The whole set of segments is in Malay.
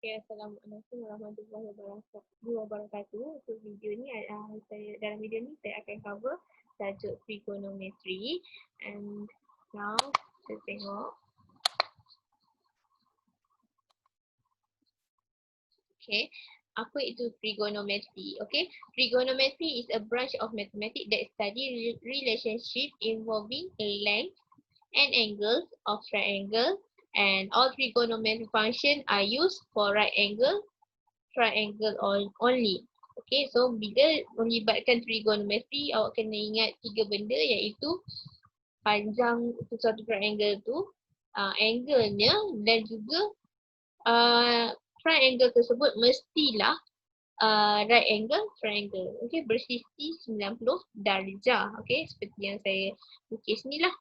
Okay, Assalamualaikum warahmatullahi wabarakatuh. Untuk video ni, dalam video ni saya akan cover tajuk trigonometry. And now kita tengok. Okay, apa itu trigonometry? Okay, trigonometry is a branch of mathematics that study relationship involving length and angles of triangle, and all trigonometry functions are used for right angle triangle only. Okay, so bila melibatkan trigonometry, awak kena ingat 3 benda, iaitu panjang satu triangle tu, angle-nya, dan juga triangle tersebut mestilah right angle triangle. Okay, bersisi 90 darjah. Okay, seperti yang saya lukis ni lah.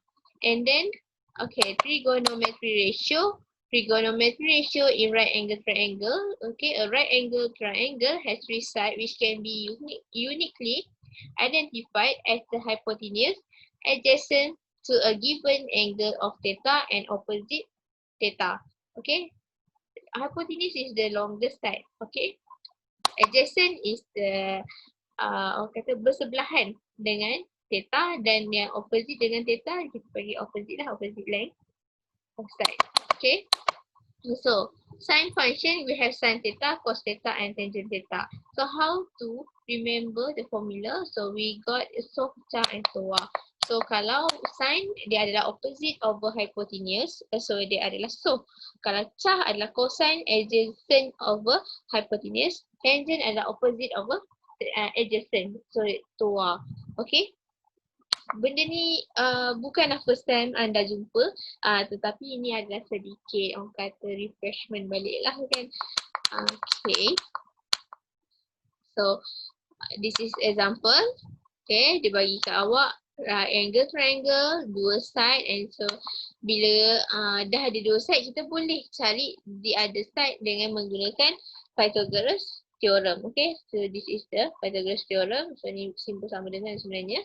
And then, okay, trigonometry ratio. Trigonometry ratio in right angle triangle. Okay, a right angle triangle has three sides which can be uniquely identified as the hypotenuse adjacent to a given angle of theta and opposite theta. Okay, hypotenuse is the longest side. Okay, adjacent is the orang kata bersebelahan dengan theta, dan yang opposite dengan theta kita panggil opposite lah, opposite length of side. Okay, so sine function we have sin theta, cos theta and tangent theta. So how to remember the formula? So we got SOH, CHA and SOA. So kalau sin dia adalah opposite over hypotenuse, so dia adalah SOH. Kalau CHA adalah cosine adjacent over hypotenuse, tangent adalah opposite over adjacent, so SOA. Okay, benda ni bukanlah first time anda jumpa, tetapi ini adalah sedikit orang kata refreshment balik lah kan. Okay, so this is example. Okay, dia bagi kat awak angle triangle, dua side, and so bila dah ada dua side, kita boleh cari the other side dengan menggunakan Pythagoras theorem. Okay, so this is the Pythagoras theorem. So ni simbol sama dengan sebenarnya.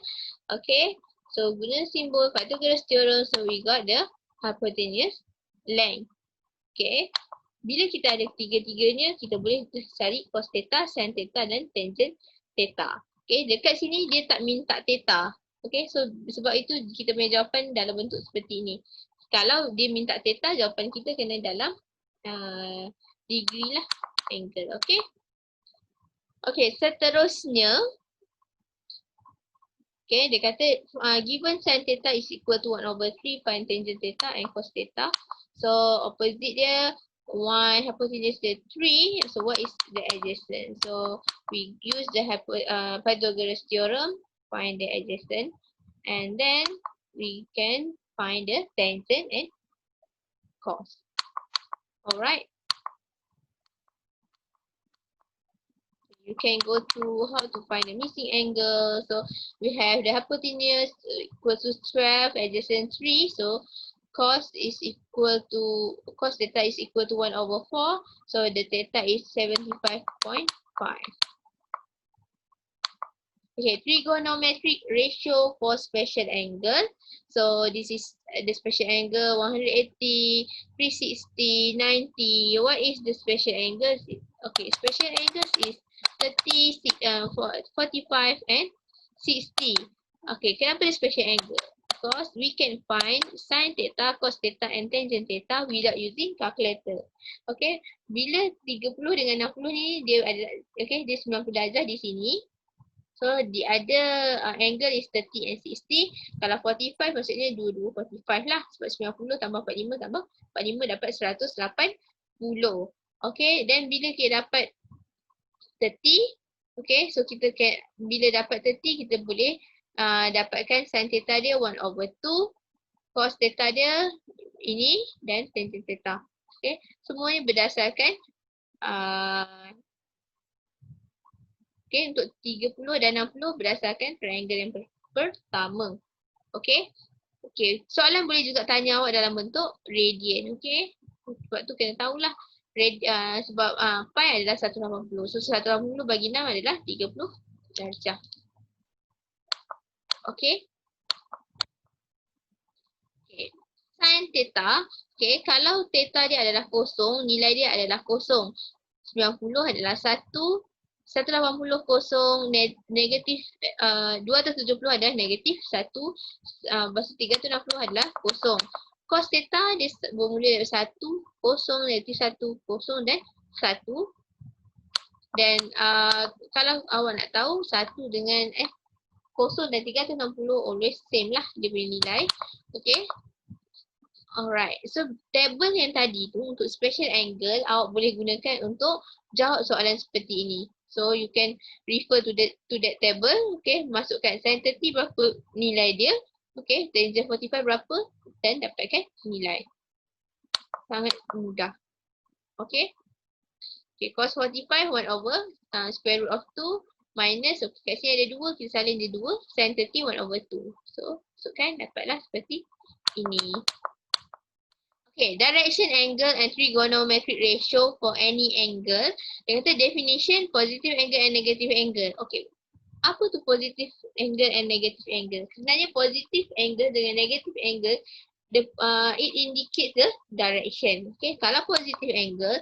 Okay, so guna simbol Pythagoras theorem, so we got the hypotenuse length. Okay, bila kita ada tiga-tiganya, kita boleh cari cos theta, sin theta dan tangent theta. Okay, dekat sini dia tak minta theta. Okay, so sebab itu kita punya jawapan dalam bentuk seperti ini. Kalau dia minta theta, jawapan kita kena dalam degree lah, angle. Okay. Okay, seterusnya, okay, dia kata given sin theta is equal to 1/3 find tangent theta and cos theta. So opposite dia 1, hypotenuse dia 3. So what is the adjacent? So we use the Pythagoras theorem, find the adjacent, and then we can find the tangent and cos. Alright. You can go to how to find the missing angle. So we have the hypotenuse equal to 12, adjacent 3. So cos theta is equal to 1/4. So the theta is 75.5. Okay, trigonometric ratio for special angle. So this is the special angle 180, 360, 90. What is the special angles? Okay, special angles is 30, 45 and 60. Okay, kenapa dia special angle? Because we can find sin theta, cos theta and tangent theta without using calculator. Okay, bila 30 dengan 60 ni dia ada, okay, dia 90 darjah di sini. So the other angle is 30 and 60. Kalau 45 maksudnya 22 45 lah. Sebab 90 tambah 45 tambah 45 dapat 180. Okay, then bila kita dapat 30, okay, so kita bila dapat 30 kita boleh dapatkan sin theta dia 1/2, cos theta dia ini, dan tangent theta. Okay, semuanya berdasarkan okay, untuk 30 dan 60 berdasarkan triangle yang pertama. Okay. Okay, soalan boleh juga tanya awak dalam bentuk radian. Okay, sebab tu kena tahulah. Sebab pi adalah 180. So 180 bagi 6 adalah 30 darjah. Okay. Okay, sin theta, okay, kalau theta dia adalah kosong, nilai dia adalah kosong. 90 adalah 1, 180 kosong, negatif 270 adalah negatif 1, lepas tu 360 adalah kosong. Cos theta dia bermula dari 1, kosong, negatif 1, kosong dan 1. Dan kalau awak nak tahu 1 dengan kosong dan 360 always same lah dia punya nilai. Okay. Alright, so table yang tadi tu untuk special angle awak boleh gunakan untuk jawab soalan seperti ini. So you can refer to that table, okay, masukkan sin 30 berapa nilai dia, okay, tangent 45 berapa dan dapatkan nilai. Sangat mudah. Okay. Okay, cos 45 1 over square root of 2 minus, okay, kat sini ada 2, kita salin dia 2, sin 30 1 over 2. So, masukkan dapatlah seperti ini. Okay, direction, angle and trigonometric ratio for any angle. Dia kata definition, positive angle and negative angle. Okay, apa tu positive angle and negative angle? Sebenarnya positive angle dengan negative angle, it indicates the direction. Okay, kalau positive angle,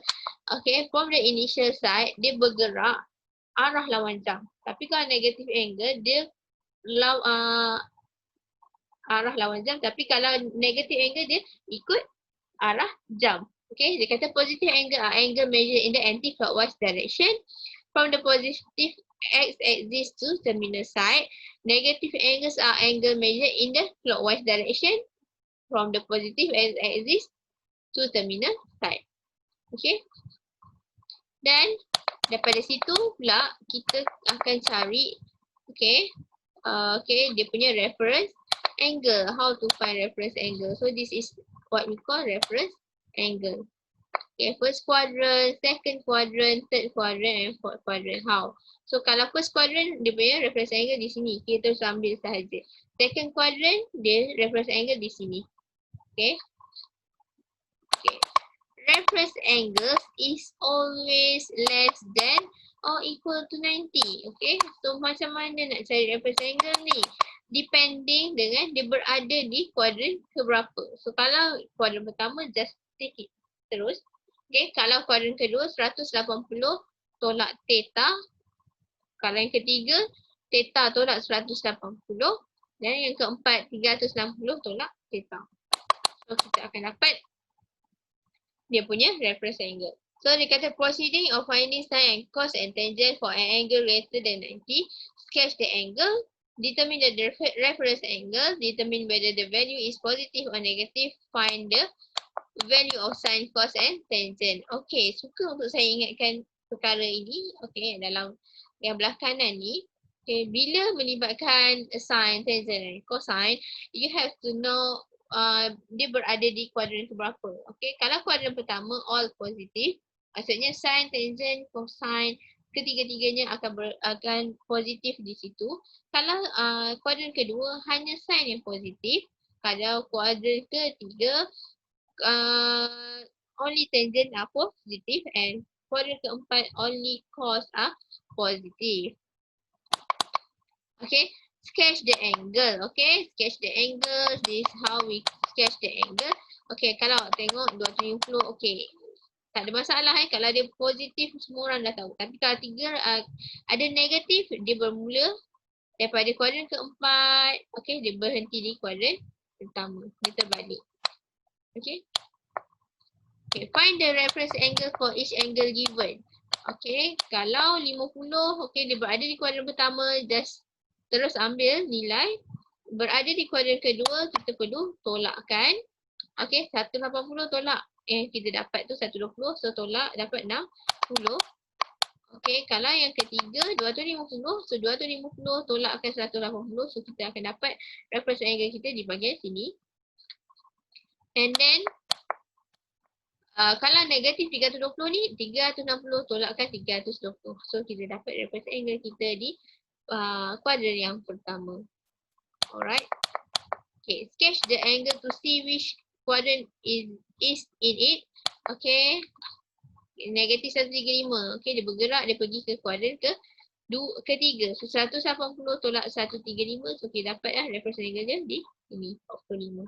okay, from the initial side, dia bergerak arah lawan jam. Tapi kalau negative angle, dia arah lawan jam. Tapi kalau negative angle, dia ikut arah jam. Okay, dia kata positive angle are angle measured in the anti-clockwise direction from the positive x-axis to terminal side. Negative angles are angle measured in the clockwise direction from the positive x-axis to terminal side. Okay. Dan daripada situ pula kita akan cari, okay, okay, dia punya reference angle. How to find reference angle? So this is what we call reference angle. Okay, first quadrant, second quadrant, third quadrant and fourth quadrant. How? So kalau first quadrant dia punya reference angle di sini, kita terus ambil sahaja. Second quadrant dia reference angle di sini. Okay. Okay. Reference angle is always less than or equal to 90. Okay. So macam mana nak cari reference angle ni? Depending dengan dia berada di kuadran keberapa. So kalau kuadran pertama just take it terus. Okay, kalau kuadran kedua 180 tolak theta. Kalau yang ketiga theta tolak 180 dan yang keempat 360 tolak theta. So kita akan dapat dia punya reference angle. So dia kata proceeding of finding sin and cos and tangent for an angle greater than 90. Sketch the angle. Determine the reference angle, determine whether the value is positive or negative, find the value of sin, cos and tangent. Okay, suka untuk saya ingatkan perkara ini, okay, dalam yang belah kanan ni. Okay, bila melibatkan sin, tangent dan cosine, you have to know dia berada di kuadran keberapa. Okay, kalau kuadran pertama all positif, maksudnya sin, tangent, cosine, ketiga-tiganya akan positif di situ. Kalau kuadran kedua hanya sin yang positif. Kalau kuadran ketiga only tangent are positive and kuadran keempat only cos are positive. Okay, sketch the angle. Okay, sketch the angle. This is how we sketch the angle. Okay, kalau tengok 270, okay. Tak ada masalah kalau dia positif semua orang dah tahu. Tapi kalau tiga ada negatif, dia bermula daripada kuadran keempat, okay, dia berhenti di kuadran pertama. Dia terbalik. Okay. Okay, find the reference angle for each angle given. Okay, kalau 50, okay, dia berada di kuadran pertama, just terus ambil nilai. Berada di kuadran kedua, kita perlu tolakkan. Okay, 180 tolak kita dapat tu 120, so tolak dapat 60. Okay, kalau yang ketiga 250, so 250 tolakkan 180, so kita akan dapat reference angle kita di bahagian sini. And then kalau negatif 320 ni, 360 tolakkan 320, so kita dapat reference angle kita di kuadran yang pertama. Alright. Okay, sketch the angle to see which quadrant is in it. Okay, negatif 135. Okay, dia bergerak, dia pergi ke kuadran ketiga. So 180 tolak 135, so kita dapat reference angle dia di sini, 45.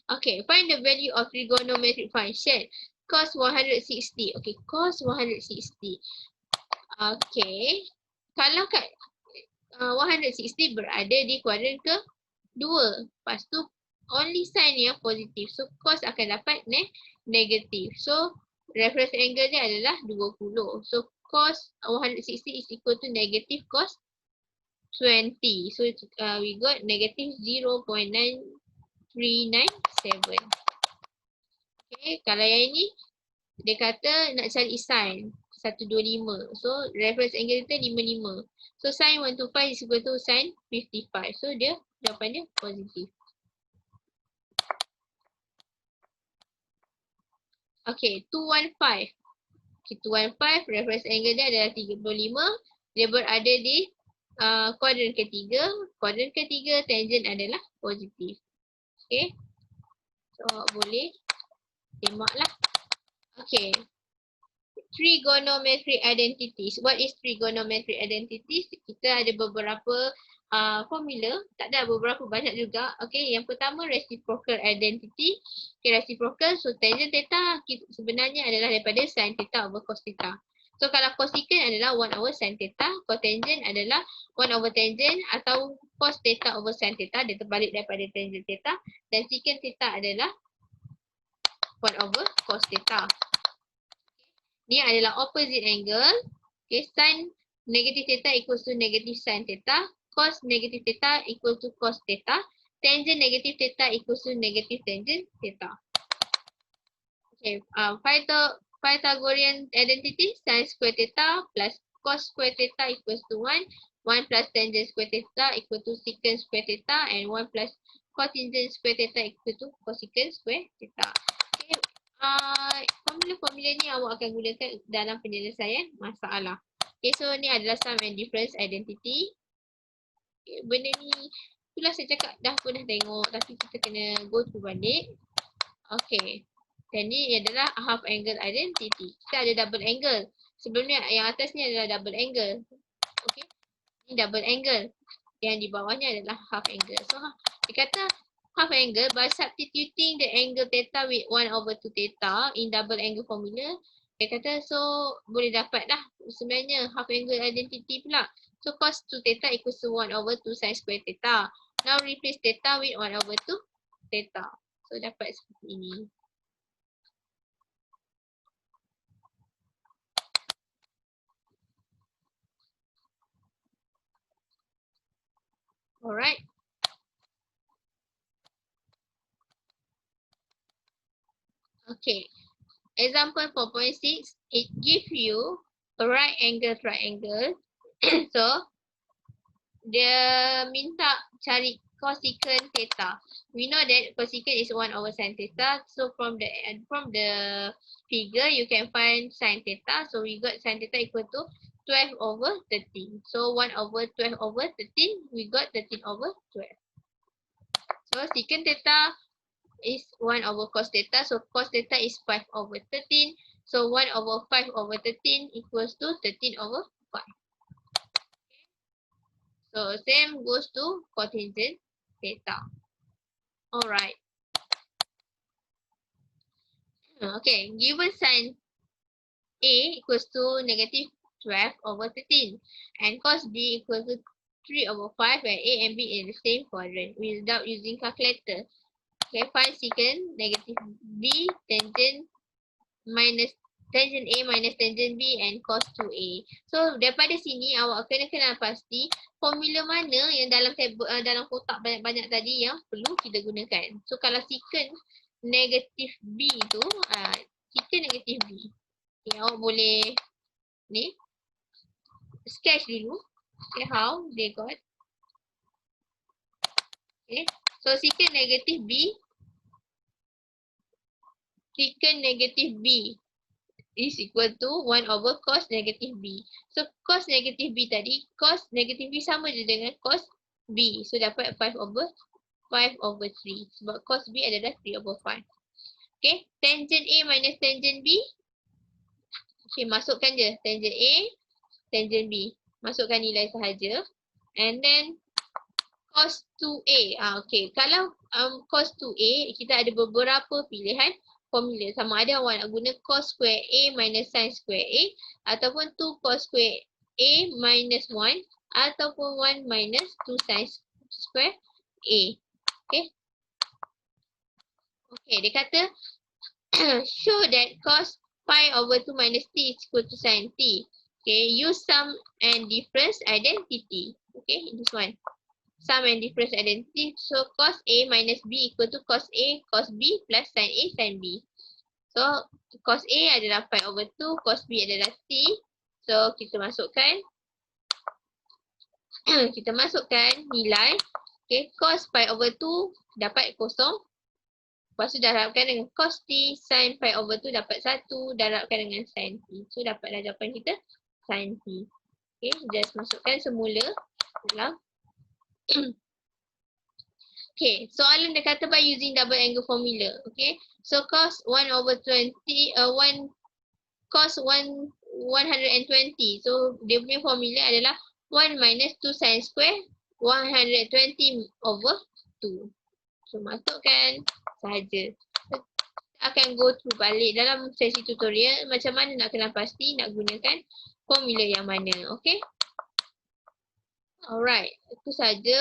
Okay, find the value of trigonometric function. Cos 160. Okay, cos 160. Okay. Kalau kat 160 berada di kuadran ke 2. Lepas tu only sign yang positif. So cos akan dapat negatif. So reference angle dia adalah 20. So cos 160 is equal to negative cos 20. So we got negative 0.9397. Okay, kalau yang ini dia kata nak cari sin 125. So reference angle kita 55. So sin 125 is equal to sin 55. So dia jawapan dia positif. Okay, 215. Okay, 215 reference angle dia adalah 35. Dia berada di kuadran ketiga. Kuadran ketiga tangent adalah positif. Okay. So boleh tembaklah. Okay. Trigonometric identities. What is trigonometric identities? Kita ada beberapa formula. Tak ada, beberapa banyak juga. Okay, yang pertama reciprocal identity. Okay, reciprocal. So tangent theta sebenarnya adalah daripada sin theta over cos theta. So kalau cosecant adalah 1 over sin theta. Cotangent adalah 1 over tangent atau cos theta over sin theta. Dia terbalik daripada tangent theta. Dan secant theta adalah 1 over cos theta. Ni adalah opposite angle. Okay, sin negative theta equals to negative sin theta. Cos negative theta equals to cos theta. Tangent negative theta equals to negative tangent theta. Okay, Pythagorean identity, sin square theta plus cos square theta equals to 1. 1 plus tangent square theta equal to secant square theta, and 1 plus cotangent square theta equal to cosecant square theta. Formula-formula ni awak akan gunakan dalam penyelesaian masalah. Okay, so ni adalah sum and difference identity. Okay, benda ni, itulah saya cakap dah pernah tengok tapi kita kena go through balik. Okay, dan ni adalah half angle identity. Kita ada double angle. Sebelum ni yang atas ni adalah double angle. Okay, ni double angle. Yang di bawahnya adalah half angle. So dia kata half angle by substituting the angle theta with 1 over 2 theta in double angle formula. Dia kata so boleh dapat dah sebenarnya half angle identity pula. So cos 2 theta equals to 1 over 2 sin square theta. Now replace theta with 1 over 2 theta. So dapat seperti ini. Alright. Okay. Example 4.6, it gives you a right angle triangle. So dia minta cari cosecant theta. We know that cosecant is 1 over sin theta. So from the figure you can find sin theta. So we got sin theta equal to 12 over 13. So 1 over 12 over 13, we got 13 over 12. So secant theta is 1 over cos theta. So cos theta is 5 over 13. So 1 over 5 over 13 equals to 13 over 5. So same goes to cotangent theta. Alright. Okay, given sin A equals to negative 12 over 13 and cos B equals to 3 over 5 where A and B in the same quadrant without using calculator. Okay, find secant negative B tangent A minus tangent B and cos 2A. So daripada sini awak kena kenal pasti formula mana yang dalam dalam kotak banyak-banyak tadi yang perlu kita gunakan. So kalau secant negatif B tu, secant negatif B. Okay, awak boleh ni sketch dulu. Okay, how they got. Okay, so secant negatif B. Secant negatif B is equal to 1 over cos negative B. So cos negative B tadi, cos negative B sama je dengan cos B. So dapat 5 over 3. Sebab cos B adalah 3 over 5. Okay, tangent A minus tangent B. Okay, masukkan je tangent A, tangent B. Masukkan nilai sahaja. And then cos 2A. Okay, kalau cos 2A, kita ada beberapa pilihan formula. Sama ada awak nak guna cos square A minus sin square A, ataupun 2 cos square A minus 1, ataupun 1 minus 2 sin square A. Okay. Okay, dia kata show that cos pi over 2 minus t is equal to sin t. Okay, use sum and difference identity. Okay, this one. Sum and difference identity. So cos A minus B equal to cos A cos B plus sin A sin B. So cos A adalah pi over 2, cos B adalah t. So kita masukkan nilai. Okay, cos pi over 2 dapat kosong. Lepas tu darabkan dengan cos t, sin pi over 2 dapat 1, darabkan dengan sin t. So dapatlah jawapan kita sin t. Okay, just masukkan semula dalam. Okay, soalan dia kata by using double angle formula. Okay, so cos 1 over 20, cos 120. So dia punya formula adalah 1 minus 2 sin square 120 over 2. So masukkan sahaja. Akan go through balik dalam sesi tutorial macam mana nak kenal pasti nak gunakan formula yang mana. Okay. Alright, itu saja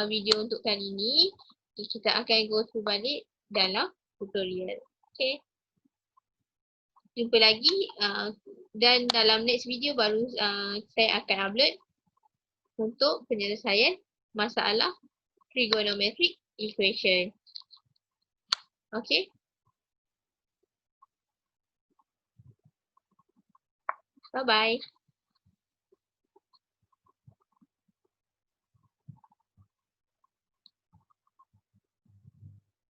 video untuk kali ini. Kita akan go through balik dalam tutorial. Okay. Jumpa lagi dan dalam next video baru saya akan upload untuk penyelesaian masalah trigonometric equation. Okay. Bye-bye.